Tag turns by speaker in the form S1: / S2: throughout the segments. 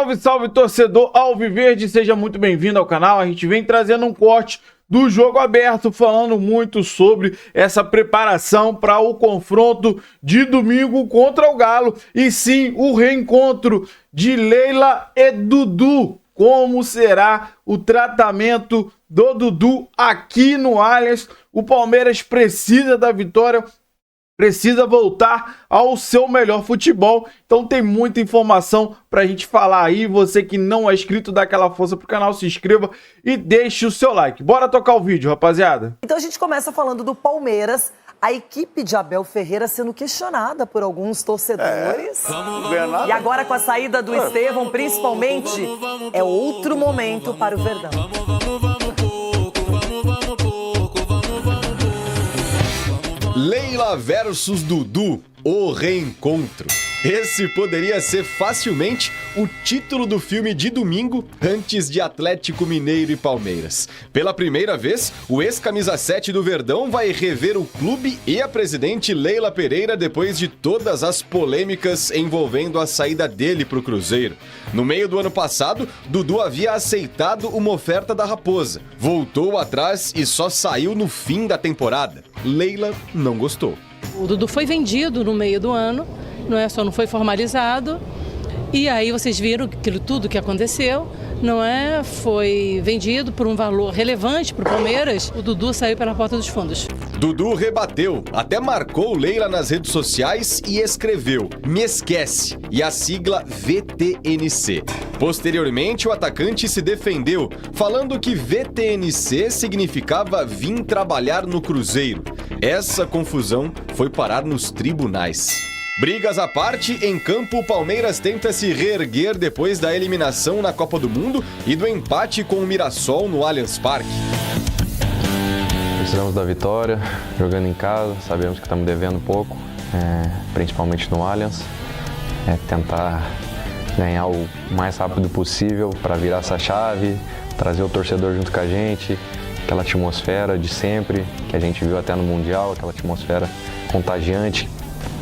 S1: Salve, salve, torcedor alviverde, seja muito bem-vindo ao canal. A gente vem trazendo um corte do Jogo Aberto, falando muito sobre essa preparação para o confronto de domingo contra o Galo. E sim, o reencontro de Leila e Dudu. Como será o tratamento do Dudu aqui no Allianz? O Palmeiras precisa da vitória, precisa voltar ao seu melhor futebol. Então tem muita informação pra gente falar aí. Você que não é inscrito, dá aquela força pro canal, se inscreva e deixe o seu like. Bora tocar o vídeo, rapaziada.
S2: Então a gente começa falando do Palmeiras. A equipe de Abel Ferreira sendo questionada por alguns torcedores. E agora com a saída do Estevão, principalmente, é outro momento para o Verdão.
S3: Leila versus Dudu, o reencontro. Esse poderia ser facilmente o título do filme de domingo antes de Atlético Mineiro e Palmeiras. Pela primeira vez, o ex-camisa 7 do Verdão vai rever o clube e a presidente Leila Pereira depois de todas as polêmicas envolvendo a saída dele para o Cruzeiro. No meio do ano passado, Dudu havia aceitado uma oferta da Raposa, voltou atrás e só saiu no fim da temporada. Leila não gostou.
S4: O Dudu foi vendido no meio do ano, só não foi formalizado, e aí vocês viram tudo que aconteceu, foi vendido por um valor relevante para o Palmeiras. O Dudu saiu pela porta dos fundos.
S3: Dudu rebateu, até marcou Leila nas redes sociais e escreveu "Me esquece" e a sigla VTNC. Posteriormente, o atacante se defendeu, falando que VTNC significava vir trabalhar no Cruzeiro. Essa confusão foi parar nos tribunais. Brigas à parte, em campo o Palmeiras tenta se reerguer depois da eliminação na Copa do Mundo e do empate com o Mirassol no Allianz Parque.
S5: Precisamos da vitória, jogando em casa, sabemos que estamos devendo pouco, principalmente no Allianz. Tentar ganhar o mais rápido possível para virar essa chave, trazer o torcedor junto com a gente, aquela atmosfera de sempre, que a gente viu até no Mundial, aquela atmosfera contagiante,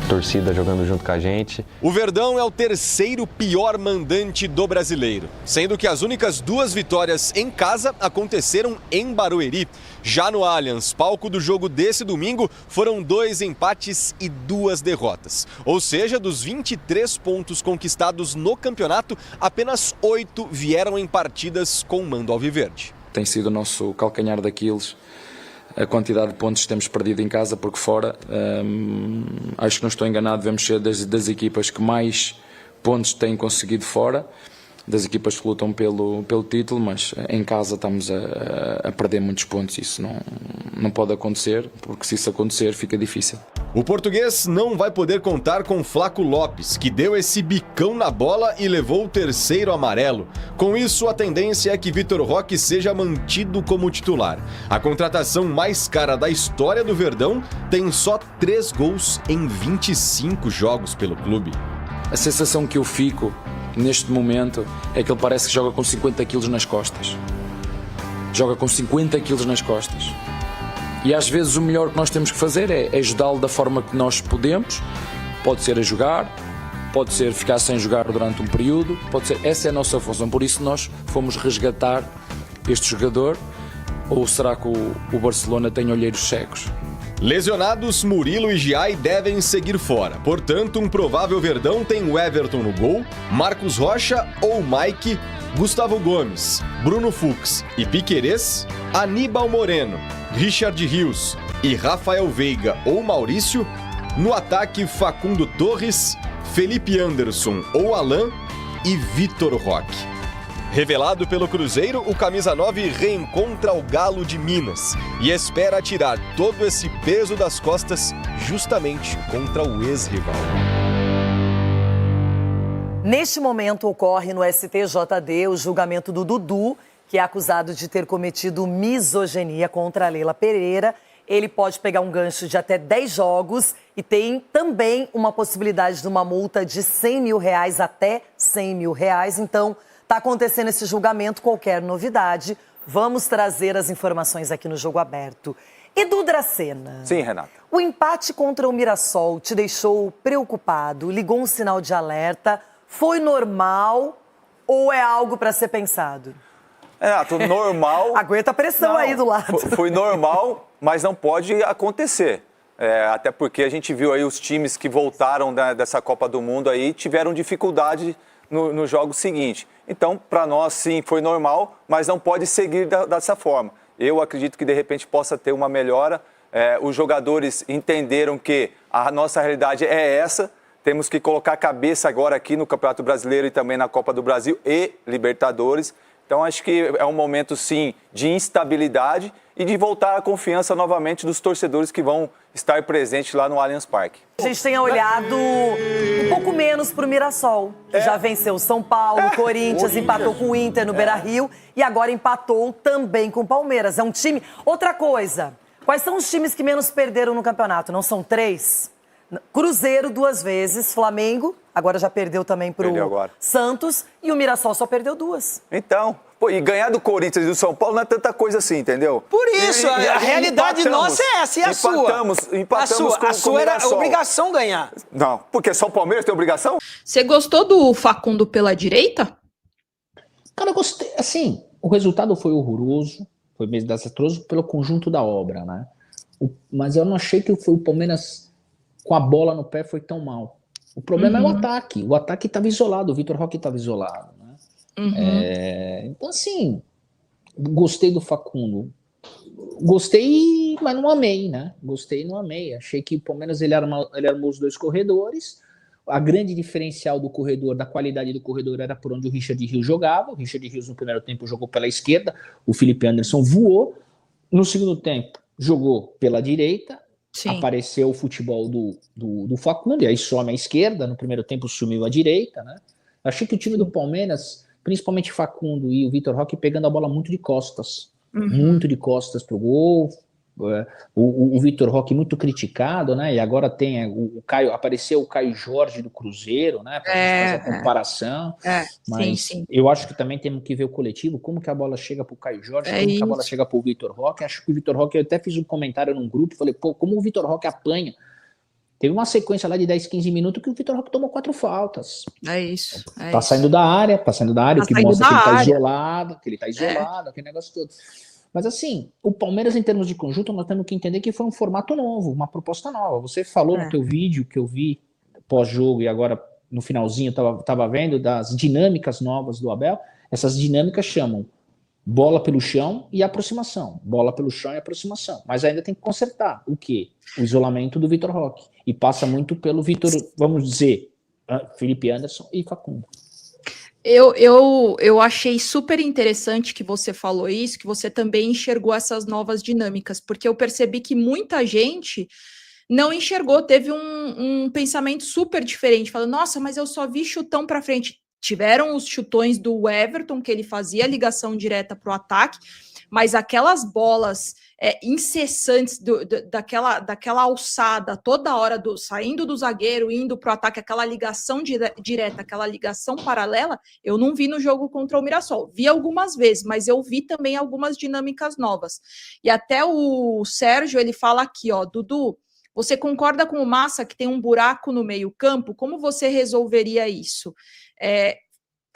S5: torcida jogando junto com a gente.
S3: O Verdão é o terceiro pior mandante do Brasileiro, sendo que as únicas 2 vitórias em casa aconteceram em Barueri. Já no Allianz, palco do jogo desse domingo, foram 2 empates e 2 derrotas. Ou seja, dos 23 pontos conquistados no campeonato, apenas 8 vieram em partidas com mando alviverde.
S6: Tem sido o nosso calcanhar daqueles a quantidade de pontos que temos perdido em casa, porque fora, acho que não estou enganado, devemos ser das equipas que mais pontos têm conseguido fora, das equipas que lutam pelo título, mas em casa estamos a perder muitos pontos. Isso não pode acontecer, porque se isso acontecer fica difícil.
S3: O português não vai poder contar com Flaco Lopes, que deu esse bicão na bola e levou o 3º amarelo. Com isso, a tendência é que Vitor Roque seja mantido como titular. A contratação mais cara da história do Verdão tem só 3 gols em 25 jogos pelo clube.
S6: A sensação que eu fico neste momento é que ele parece que joga com 50 quilos nas costas. Joga com 50 quilos nas costas. E às vezes o melhor que nós temos que fazer é ajudá-lo da forma que nós podemos. Pode ser a jogar, pode ser ficar sem jogar durante um período, pode ser, essa é a nossa função. Por isso nós fomos resgatar este jogador. Ou será que o Barcelona tem olheiros cegos?
S3: Lesionados, Murilo e Giai devem seguir fora. Portanto, um provável Verdão tem o Everton no gol, Marcos Rocha ou Mike, Gustavo Gomes, Bruno Fux e Piquerez, Aníbal Moreno, Richard Rios e Rafael Veiga ou Maurício. No ataque, Facundo Torres, Felipe Anderson ou Alan e Vitor Roque. Revelado pelo Cruzeiro, o camisa 9 reencontra o Galo de Minas e espera tirar todo esse peso das costas justamente contra o ex-rival.
S2: Neste momento ocorre no STJD o julgamento do Dudu, que é acusado de ter cometido misoginia contra a Leila Pereira. Ele pode pegar um gancho de até 10 jogos e tem também uma possibilidade de uma multa de R$100 mil até R$100 mil. Então, está acontecendo esse julgamento. Qualquer novidade, vamos trazer as informações aqui no Jogo Aberto. Edu Dracena.
S7: Sim, Renata.
S2: O empate contra o Mirassol te deixou preocupado, ligou um sinal de alerta, foi normal ou é algo para ser pensado?
S7: Renato, normal...
S2: Aguenta a pressão aí do lado.
S7: Foi normal, mas não pode acontecer. Até porque a gente viu aí os times que voltaram dessa Copa do Mundo aí tiveram dificuldade no jogo seguinte. Então, para nós, sim, foi normal, mas não pode seguir dessa forma. Eu acredito que, de repente, possa ter uma melhora. Os jogadores entenderam que a nossa realidade é essa. Temos que colocar a cabeça agora aqui no Campeonato Brasileiro e também na Copa do Brasil e Libertadores. Então, acho que é um momento, sim, de instabilidade e de voltar a confiança novamente dos torcedores que vão estar presentes lá no Allianz Parque.
S2: A gente tem olhado um pouco menos para o Mirassol, que já venceu São Paulo, Corinthians, empatou com o Inter no Beira-Rio e agora empatou também com o Palmeiras. É um time... Outra coisa, quais são os times que menos perderam no campeonato? Não são 3? Cruzeiro 2 vezes, Flamengo, agora já perdeu também para o Santos, e o Mirassol só perdeu 2.
S7: Então, e ganhar do Corinthians e do São Paulo não é tanta coisa assim, entendeu?
S8: Por isso, a realidade nossa é essa, e a sua?
S7: Empatamos com
S8: a sua era obrigação ganhar.
S7: Não, porque só o Palmeiras tem obrigação?
S9: Você gostou do Facundo pela direita?
S10: Cara, eu gostei, assim, o resultado foi horroroso, foi meio desastroso pelo conjunto da obra, né? Mas eu não achei que foi o Palmeiras... com a bola no pé foi tão mal. O problema é o ataque. O ataque estava isolado, o Vitor Roque estava isolado. Né? Então, assim, gostei do Facundo. Gostei, mas não amei, né? Gostei e não amei. Achei que o Palmeiras ele armou os 2 corredores. A grande diferencial do corredor, da qualidade do corredor, era por onde o Richard Rios jogava. O Richard Rios no primeiro tempo jogou pela esquerda, o Felipe Anderson voou. No segundo tempo, jogou pela direita. Sim. Apareceu o futebol do Facundo, e aí some a esquerda, no primeiro tempo sumiu a direita, né? Achei que o time do Palmeiras, principalmente Facundo e o Vitor Roque, pegando a bola muito de costas pro gol. O Vitor Roque muito criticado, né? E agora tem o Caio, apareceu o Caio Jorge do Cruzeiro, né? Pra gente fazer a comparação. Mas sim. Eu acho que também temos que ver o coletivo, como que a bola chega pro Caio Jorge, como que a bola chega pro Vitor Roque. Acho que o Vitor Roque, eu até fiz um comentário num grupo, falei, pô, como o Vitor Roque apanha. Teve uma sequência lá de 10, 15 minutos que o Vitor Roque tomou 4 faltas.
S9: É isso.
S10: Tá saindo da área, o que mostra que ele tá isolado, aquele negócio todo. Mas assim, o Palmeiras em termos de conjunto, nós temos que entender que foi um formato novo, uma proposta nova. Você falou no teu vídeo que eu vi pós-jogo e agora no finalzinho eu tava vendo das dinâmicas novas do Abel. Essas dinâmicas chamam bola pelo chão e aproximação. Bola pelo chão e aproximação. Mas ainda tem que consertar o quê? O isolamento do Vitor Roque. E passa muito pelo Vitor, vamos dizer, Felipe Anderson e Facundo.
S9: Eu achei super interessante que você falou isso, que você também enxergou essas novas dinâmicas, porque eu percebi que muita gente não enxergou, teve um pensamento super diferente, falando, nossa, mas eu só vi chutão para frente. Tiveram os chutões do Everton, que ele fazia a ligação direta para o ataque, mas aquelas bolas incessantes daquela alçada toda hora, saindo do zagueiro, indo para o ataque, aquela ligação direta, aquela ligação paralela, eu não vi no jogo contra o Mirassol. Vi algumas vezes, mas eu vi também algumas dinâmicas novas. E até o Sérgio, ele fala aqui, ó, Dudu, você concorda com o Massa que tem um buraco no meio-campo? Como você resolveria isso?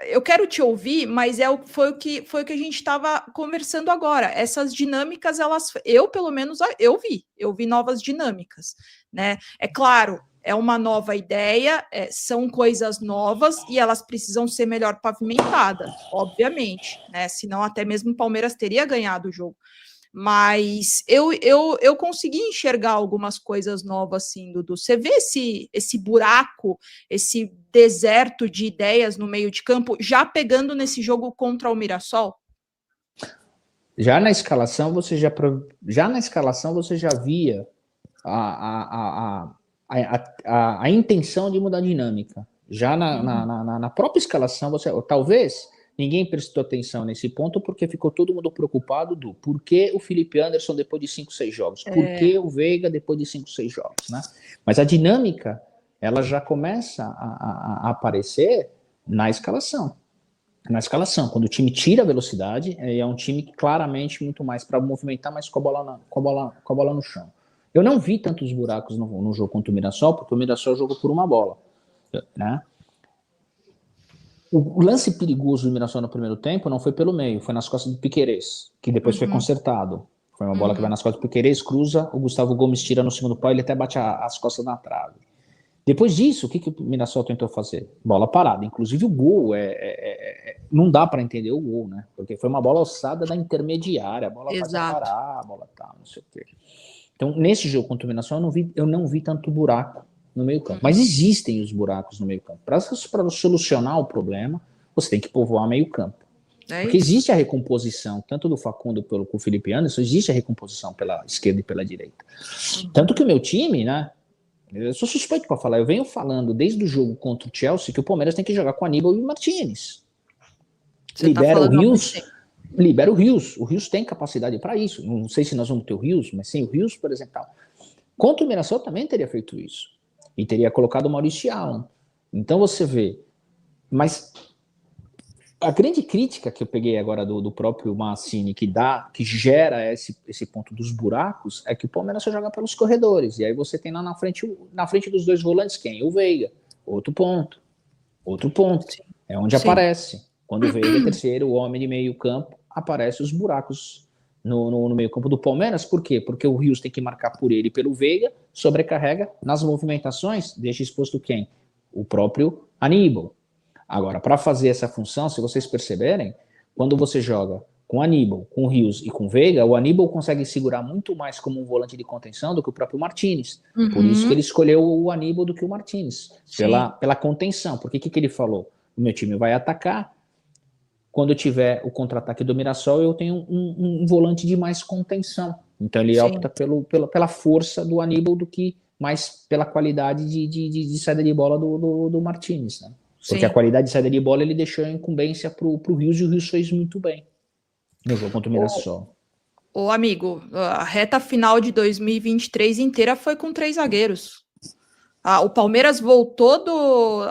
S9: Eu quero te ouvir, mas foi o que a gente estava conversando agora. Essas dinâmicas, eu pelo menos eu vi novas dinâmicas, né? É claro, é uma nova ideia, são coisas novas e elas precisam ser melhor pavimentadas, obviamente, né? Senão até mesmo o Palmeiras teria ganhado o jogo. Mas eu consegui enxergar algumas coisas novas, assim, Dudu. Você vê esse buraco, esse deserto de ideias no meio de campo, já pegando nesse jogo contra o Mirassol?
S10: Já na escalação você já via a intenção de mudar a dinâmica. Já na própria escalação, talvez ninguém prestou atenção nesse ponto porque ficou todo mundo preocupado do por que o Felipe Anderson depois de 5, 6 jogos, por que o Veiga depois de 5, 6 jogos, né? Mas a dinâmica, ela já começa a aparecer na escalação. Na escalação, quando o time tira a velocidade, é um time que claramente muito mais para movimentar, mais com a bola no chão. Eu não vi tantos buracos no jogo contra o Mirassol, porque o Mirassol jogou por uma bola, né? O lance perigoso do Mirassol no primeiro tempo não foi pelo meio, foi nas costas do Piquerez, que depois foi consertado. Foi uma bola que vai nas costas do Piquerez, cruza, o Gustavo Gomes tira no segundo pau, ele até bate as costas na trave. Depois disso, o que o Mirassol tentou fazer? Bola parada. Inclusive o gol, não dá para entender o gol, né? Porque foi uma bola alçada da intermediária, a bola vai parar, a bola tá, não sei o quê. Então, nesse jogo contra o Mirassol, eu não vi tanto buraco no meio campo. Mas existem os buracos no meio campo. Para solucionar o problema, você tem que povoar meio campo. Porque existe a recomposição, tanto do Facundo com o Felipe Anderson, existe a recomposição pela esquerda e pela direita. Tanto que o meu time, né? Eu sou suspeito para falar, eu venho falando desde o jogo contra o Chelsea que o Palmeiras tem que jogar com Aníbal e Martínez. Libera o Rios. O Rios tem capacidade para isso. Não sei se nós vamos ter o Rios, mas sem o Rios, por exemplo. Contra o Mirassol também teria feito isso. E teria colocado o Maurício Allan. Então você vê. Mas a grande crítica que eu peguei agora do próprio Mancini, que gera esse ponto dos buracos, é que o Palmeiras só joga pelos corredores. E aí você tem lá na frente dos dois volantes quem? O Veiga. Outro ponto. É onde aparece. Quando o Veiga é terceiro, o homem de meio campo, aparecem os buracos no meio campo do Palmeiras. Por quê? Porque o Rios tem que marcar por ele e pelo Veiga, sobrecarrega nas movimentações, deixa exposto quem? O próprio Aníbal. Agora, para fazer essa função, se vocês perceberem, quando você joga com Aníbal, com Rios e com Veiga, o Aníbal consegue segurar muito mais como um volante de contenção do que o próprio Martínez. Por isso que ele escolheu o Aníbal do que o Martínez, pela contenção. Porque o que ele falou? O meu time vai atacar, quando eu tiver o contra-ataque do Mirassol, eu tenho um volante de mais contenção. Então ele opta pela força do Aníbal do que mais pela qualidade de saída de bola do Martínez, né? Porque a qualidade de saída de bola ele deixou a incumbência pro Rios, e o Rios fez muito bem no jogo contra o Mirassol.
S9: Ô amigo, a reta final de 2023 inteira foi com 3 zagueiros. O Palmeiras voltou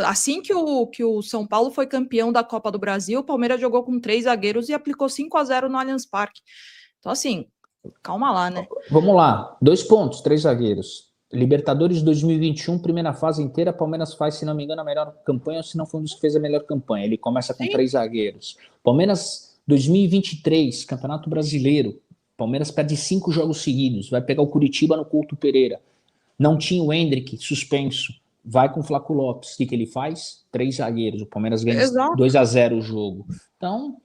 S9: assim que o São Paulo foi campeão da Copa do Brasil, o Palmeiras jogou com 3 zagueiros e aplicou 5-0 no Allianz Parque. Então assim, calma lá, né?
S10: Vamos lá, 2 pontos, 3 zagueiros. Libertadores 2021, primeira fase inteira, Palmeiras faz, se não me engano, a melhor campanha, ou se não foi um dos que fez a melhor campanha. Ele começa com 3 zagueiros. Palmeiras 2023, Campeonato Brasileiro, Palmeiras perde 5 jogos seguidos, vai pegar o Curitiba no Couto Pereira. Não tinha o Hendrick, suspenso. Vai com o Flaco Lopes. O que ele faz? 3 zagueiros. O Palmeiras ganha 2-0 o jogo. Então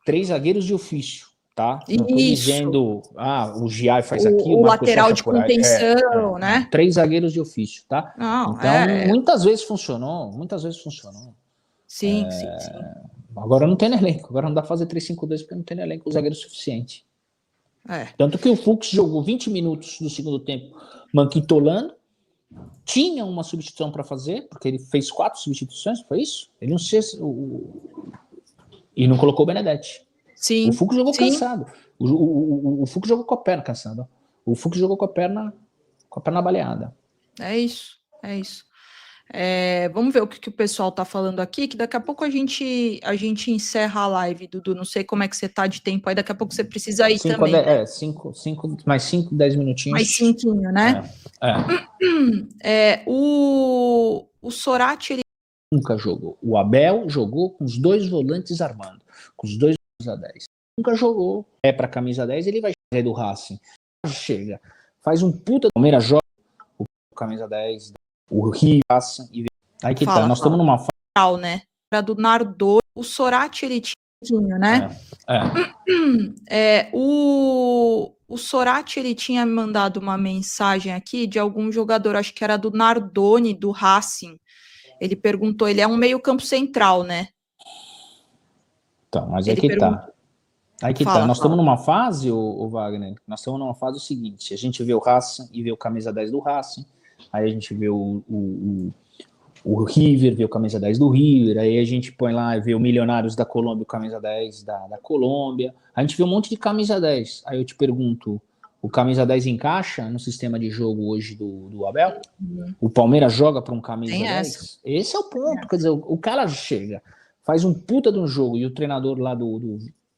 S10: 3 zagueiros de ofício, tá? Não tô dizendo, o Giai faz aqui,
S9: o lateral de contenção, né?
S10: 3 zagueiros de ofício, tá?
S9: Não,
S10: então, muitas vezes funcionou.
S9: Sim.
S10: Agora não tem no elenco. Agora não dá pra fazer 3-5-2 porque não tem no elenco o zagueiro suficiente. Tanto que o Fux jogou 20 minutos do segundo tempo manquitolando, tinha uma substituição para fazer, porque ele fez 4 substituições, foi isso? Ele não sei e não colocou o Benedetti.
S9: Sim.
S10: O Fux jogou cansado. O Fux jogou com a perna cansada. O Fux jogou com a perna baleada.
S9: É isso. Vamos ver o que o pessoal tá falando aqui, que daqui a pouco a gente encerra a live, Dudu. Não sei como é que você tá de tempo aí, daqui a pouco você precisa ir também.
S10: Mais 5, 10 minutinhos.
S9: Mais 5, né? O Sorati, ele
S10: nunca jogou. O Abel jogou com os 2 volantes armando, com os 2 camisa 10. Nunca jogou. Para camisa 10, ele vai chegar do Racing. Chega, faz um puta. O Palmeiras joga o camisa 10. O Rio passa e aí que nós estamos numa
S9: fase, né? Era do Nardoni, o Sorati ele tinha, né? O Sorati ele tinha mandado uma mensagem aqui de algum jogador, acho que era do Nardoni, do Racing. Ele perguntou, ele é um meio-campo central, né?
S10: Então, mas aí que tá. Aí que tá. Nós estamos numa fase, o Wagner, nós estamos numa fase seguinte, a gente vê o Racing e vê o camisa 10 do Racing. Aí a gente vê o River, vê o camisa 10 do River, aí a gente põe lá e vê o Milionários da Colômbia, o camisa 10 da Colômbia, a gente vê um monte de camisa 10, aí eu te pergunto, o camisa 10 encaixa no sistema de jogo hoje do Abel? O Palmeiras joga para um camisa 10? Esse é o ponto, quer dizer, o cara chega, faz um puta de um jogo e o treinador lá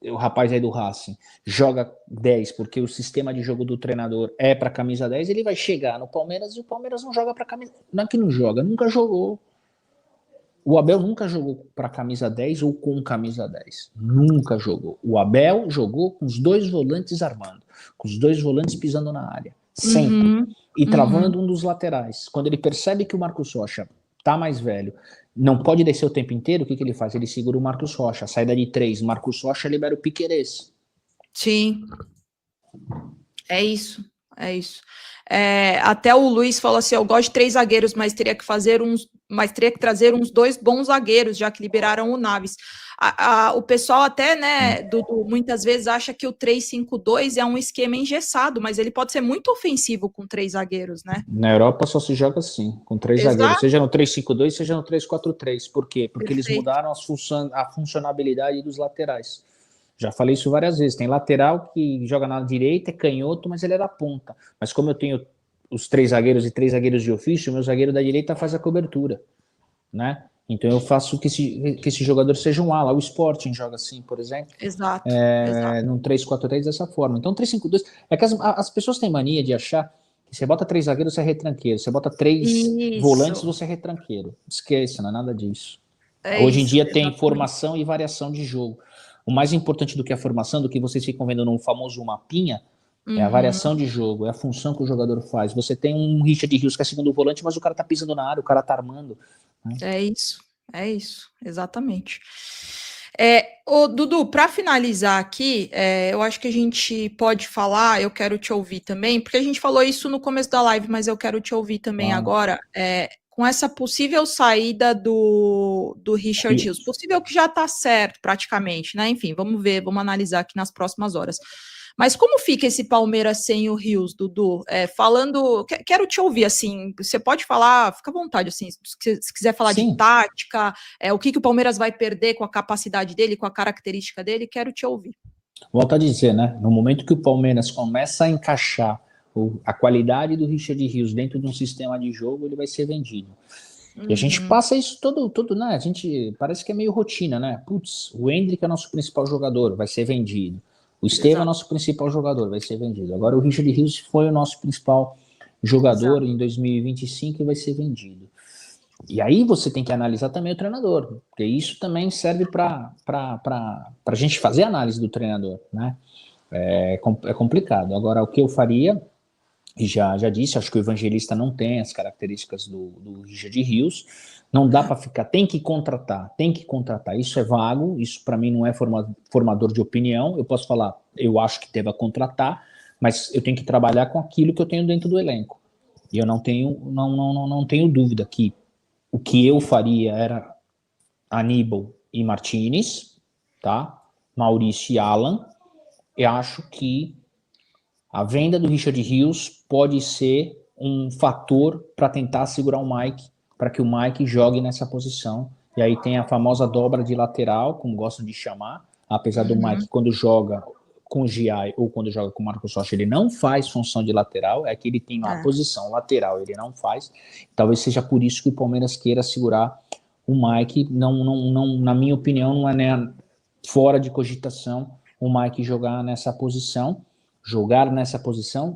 S10: o rapaz aí do Racing joga 10 porque o sistema de jogo do treinador é para camisa 10, ele vai chegar no Palmeiras e o Palmeiras não joga para camisa. Não é que não joga, nunca jogou. O Abel nunca jogou para camisa 10 ou com camisa 10. Nunca jogou. O Abel jogou com os 2 volantes armando, com os 2 volantes pisando na área. Sempre. E travando um dos laterais. Quando ele percebe que o Marcos Rocha tá mais velho, não pode descer o tempo inteiro, o que ele faz? Ele segura o Marcos Rocha. Saída de 3, Marcos Rocha libera o Piquerez.
S9: Sim. É isso. É isso. Até o Luiz falou assim: eu gosto de 3 zagueiros, mas teria que trazer uns 2 bons zagueiros, já que liberaram o Naves. O pessoal até, né, Dudu, muitas vezes acha que o 3-5-2 é um esquema engessado, mas ele pode ser muito ofensivo com 3 zagueiros, né?
S10: Na Europa só se joga assim, com 3 zagueiros, seja no 3-5-2, seja no 3-4-3. Por quê? Porque eles mudaram a funcionalidade dos laterais. Já falei isso várias vezes. Tem lateral que joga na direita, é canhoto, mas ele é da ponta. Mas como eu tenho os 3 zagueiros e 3 zagueiros de ofício, meu zagueiro da direita faz a cobertura, né? Então eu faço que esse jogador seja um ala. O Sporting joga assim, por exemplo.
S9: Exato.
S10: Num 3-4-3 dessa forma. Então 3-5-2... É que as pessoas têm mania de achar que você bota 3 zagueiros, você é retranqueiro. Você bota 3 volantes, você é retranqueiro. Esqueça, não é nada disso. Hoje em dia tem formação e variação de jogo. O mais importante do que a formação, do que vocês ficam vendo no famoso mapinha, é a variação de jogo, é a função que o jogador faz. Você tem um Richard Rios que é segundo volante, mas o cara tá pisando na área, o cara tá armando. Né?
S9: É isso, exatamente. Dudu, para finalizar aqui, eu acho que a gente pode falar, eu quero te ouvir também, porque a gente falou isso no começo da live, mas eu quero te ouvir também agora, com essa possível saída do Richard Rios, possível que já está certo praticamente, né? Enfim, vamos ver, vamos analisar aqui nas próximas horas. Mas como fica esse Palmeiras sem o Rios, Dudu? Quero te ouvir, assim, você pode falar, fica à vontade, assim, se quiser falar de tática, o que o Palmeiras vai perder com a capacidade dele, com a característica dele, quero te ouvir.
S10: Volto a dizer, né? No momento que o Palmeiras começa a encaixar a qualidade do Richard Rios dentro de um sistema de jogo, ele vai ser vendido. E a gente passa isso todo, né? A gente parece que é meio rotina, né? Putz, o Endrick é nosso principal jogador, vai ser vendido. O Estevão é nosso principal jogador, vai ser vendido. Agora o Richard Rios foi o nosso principal jogador em 2025 e vai ser vendido. E aí você tem que analisar também o treinador, porque isso também serve para a gente fazer análise do treinador, né? É complicado. Agora, o que eu faria, e já disse, acho que o Evangelista não tem as características do Richard Rios, não dá para ficar, tem que contratar, isso é vago, isso para mim não é formador de opinião, eu posso falar, eu acho que deva contratar, mas eu tenho que trabalhar com aquilo que eu tenho dentro do elenco, e eu não tenho dúvida que o que eu faria era Aníbal e Martínez, tá? Maurício e Alan. Eu acho que a venda do Richard Rios pode ser um fator para tentar segurar o Mike, para que o Mike jogue nessa posição. E aí tem a famosa dobra de lateral, como gostam de chamar, apesar do Mike, quando joga com o Giai ou quando joga com o Marcos Rocha, ele não faz função de lateral, é que ele tem uma posição lateral, ele não faz. Talvez seja por isso que o Palmeiras queira segurar o Mike. Não, na minha opinião, não é fora de cogitação o Mike jogar nessa posição,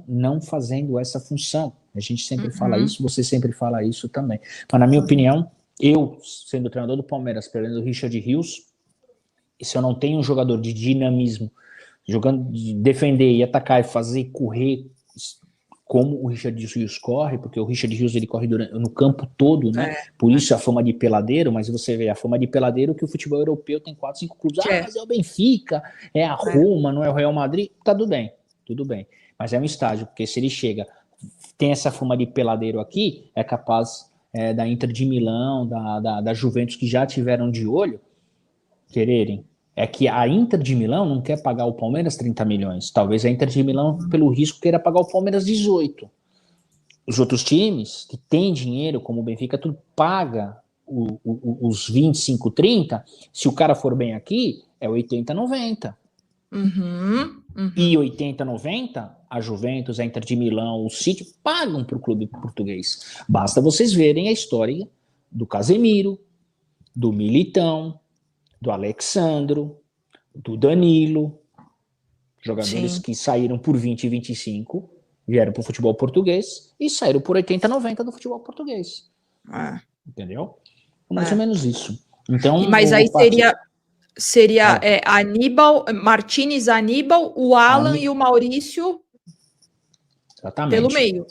S10: não fazendo essa função. A gente sempre fala isso, você sempre fala isso também. Mas na minha opinião, eu, sendo treinador do Palmeiras, perdendo o Richard Rios, e se eu não tenho um jogador de dinamismo, jogando, de defender e atacar e fazer correr como o Richard Rios corre, porque o Richard Rios ele corre no campo todo, né? Por isso a fama de peladeiro, mas você vê a fama de peladeiro que o futebol europeu tem 4, 5 clubes. Mas é o Benfica, é a Roma, não é o Real Madrid. Tá tudo bem. Mas é um estágio, porque se ele chega, tem essa fama de peladeiro aqui, é capaz da Inter de Milão, da Juventus, que já tiveram de olho, quererem. É que a Inter de Milão não quer pagar o Palmeiras 30 milhões. Talvez a Inter de Milão, pelo risco, queira pagar o Palmeiras 18. Os outros times que têm dinheiro, como o Benfica, tudo paga os 25, 30. Se o cara for bem aqui, é 80, 90. E 80, 90, a Juventus, a Inter de Milão, o City pagam para o clube português. Basta vocês verem a história do Casemiro, do Militão, do Alexandro, do Danilo, jogadores que saíram por 20 e 25, vieram para o futebol português e saíram por 80, 90 do futebol português. Entendeu? Mais ou menos isso. Então,
S9: mas aí seria Aníbal, Martínez, Aníbal, o Alan e o Maurício.
S10: Exatamente.
S9: Pelo meio.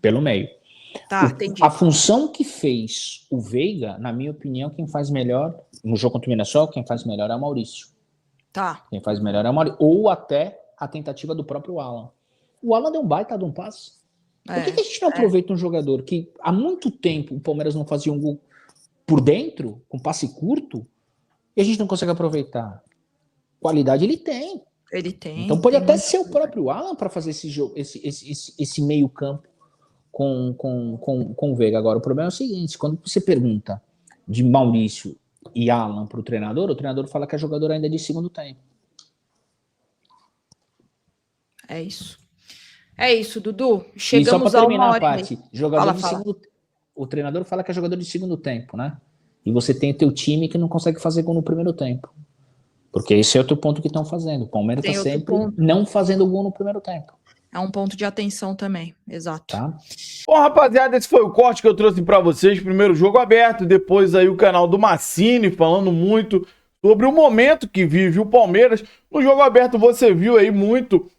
S10: Pelo meio.
S9: Tá, entendi.
S10: A função que fez o Veiga, na minha opinião, quem faz melhor, no jogo contra o Mirassol, quem faz melhor é o Maurício.
S9: Tá.
S10: Quem faz melhor é o Maurício. Ou até a tentativa do próprio Alan. O Alan deu um baita de um passe. Por que a gente não aproveita um jogador que há muito tempo o Palmeiras não fazia um gol por dentro, com passe curto, e a gente não consegue aproveitar? Qualidade ele tem.
S9: Ele tem.
S10: Então pode até ser o próprio Alan para fazer esse jogo, esse meio campo com o Veiga. Agora, o problema é o seguinte, quando você pergunta de Maurício e Alan para o treinador fala que é jogador ainda de segundo tempo.
S9: É isso. É isso, Dudu.
S10: Chegamos
S9: e só
S10: para terminar a
S9: parte,
S10: o treinador fala que é jogador de segundo tempo, né? E você tem o teu time que não consegue fazer gol no primeiro tempo. Porque esse é outro ponto que estão fazendo. O Palmeiras está sempre não fazendo gol no primeiro tempo.
S9: É um ponto de atenção também, exato.
S10: Tá?
S1: Bom, rapaziada, esse foi o corte que eu trouxe para vocês. Primeiro jogo aberto, depois aí o canal do Massini falando muito sobre o momento que vive o Palmeiras. No jogo aberto você viu aí muito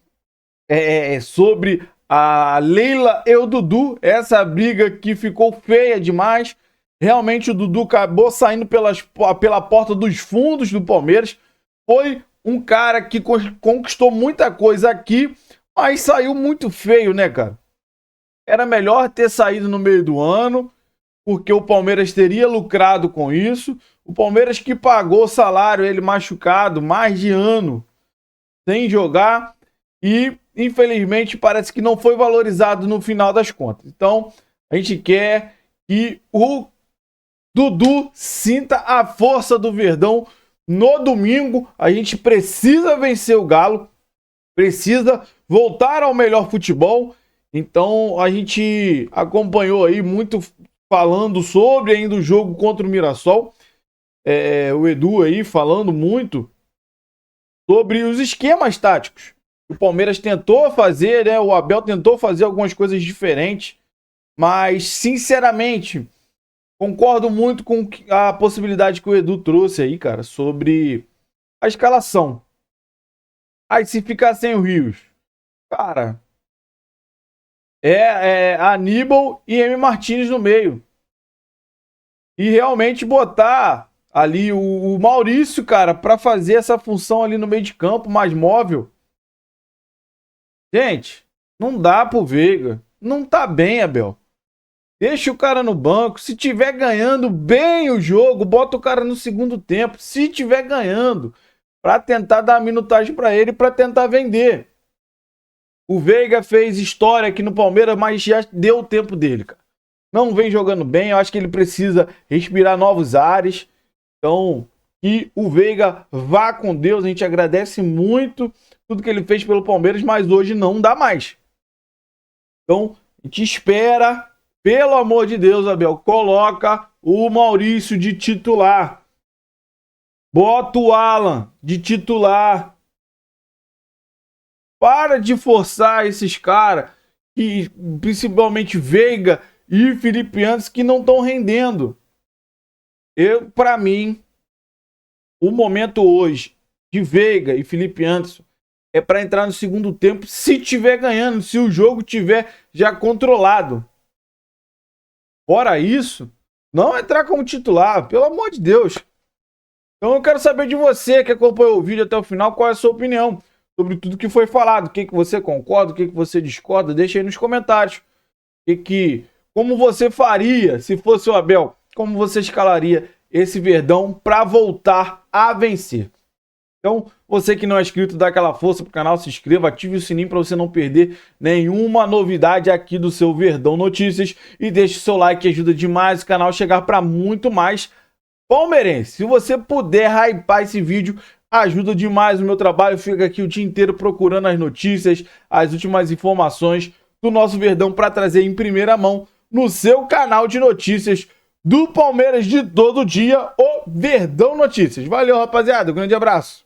S1: sobre a Leila e o Dudu, essa briga que ficou feia demais. Realmente o Dudu acabou saindo pela porta dos fundos do Palmeiras. Foi um cara que conquistou muita coisa aqui, mas saiu muito feio, né, cara? Era melhor ter saído no meio do ano, porque o Palmeiras teria lucrado com isso. O Palmeiras que pagou o salário, ele machucado, mais de ano, sem jogar. E, infelizmente, parece que não foi valorizado no final das contas. Então, a gente quer que o Dudu sinta a força do Verdão no domingo. A gente precisa vencer o Galo, precisa voltar ao melhor futebol. Então a gente acompanhou aí muito falando sobre ainda o jogo contra o Mirassol. O Edu aí falando muito sobre os esquemas táticos. O Palmeiras tentou fazer, né? O Abel tentou fazer algumas coisas diferentes, mas sinceramente concordo muito com a possibilidade que o Edu trouxe aí, cara, sobre a escalação. Aí se ficar sem o Rios, cara, Aníbal e M. Martínez no meio. E realmente botar ali o Maurício, cara, pra fazer essa função ali no meio de campo, mais móvel. Gente, não dá pro Veiga. Não tá bem, Abel. Deixa o cara no banco. Se tiver ganhando bem o jogo, bota o cara no segundo tempo. Se tiver ganhando, pra tentar dar a minutagem pra ele, pra tentar vender. O Veiga fez história aqui no Palmeiras, mas já deu o tempo dele, cara. Não vem jogando bem, eu acho que ele precisa respirar novos ares. Então, que o Veiga vá com Deus. A gente agradece muito tudo que ele fez pelo Palmeiras, mas hoje não dá mais. Então, a gente espera, pelo amor de Deus, Abel, coloca o Maurício de titular. Bota o Alan de titular. Para de forçar esses caras, principalmente Veiga e Felipe Anderson, que não estão rendendo. Para mim, o momento hoje de Veiga e Felipe Anderson é para entrar no segundo tempo, se tiver ganhando, se o jogo tiver já controlado. Fora isso, não entrar como titular, pelo amor de Deus. Então eu quero saber de você que acompanhou o vídeo até o final, qual é a sua opinião sobre tudo que foi falado. O que você concorda, o que você discorda, deixa aí nos comentários. Como você faria se fosse o Abel? Como você escalaria esse Verdão para voltar a vencer? Então, você que não é inscrito, dá aquela força pro canal, se inscreva, ative o sininho para você não perder nenhuma novidade aqui do seu Verdão Notícias e deixe o seu like, que ajuda demais o canal a chegar para muito mais palmeirense. Se você puder hypar esse vídeo, ajuda demais o meu trabalho. Fica aqui o dia inteiro procurando as notícias, as últimas informações do nosso Verdão para trazer em primeira mão no seu canal de notícias do Palmeiras de todo dia, o Verdão Notícias. Valeu, rapaziada. Um grande abraço.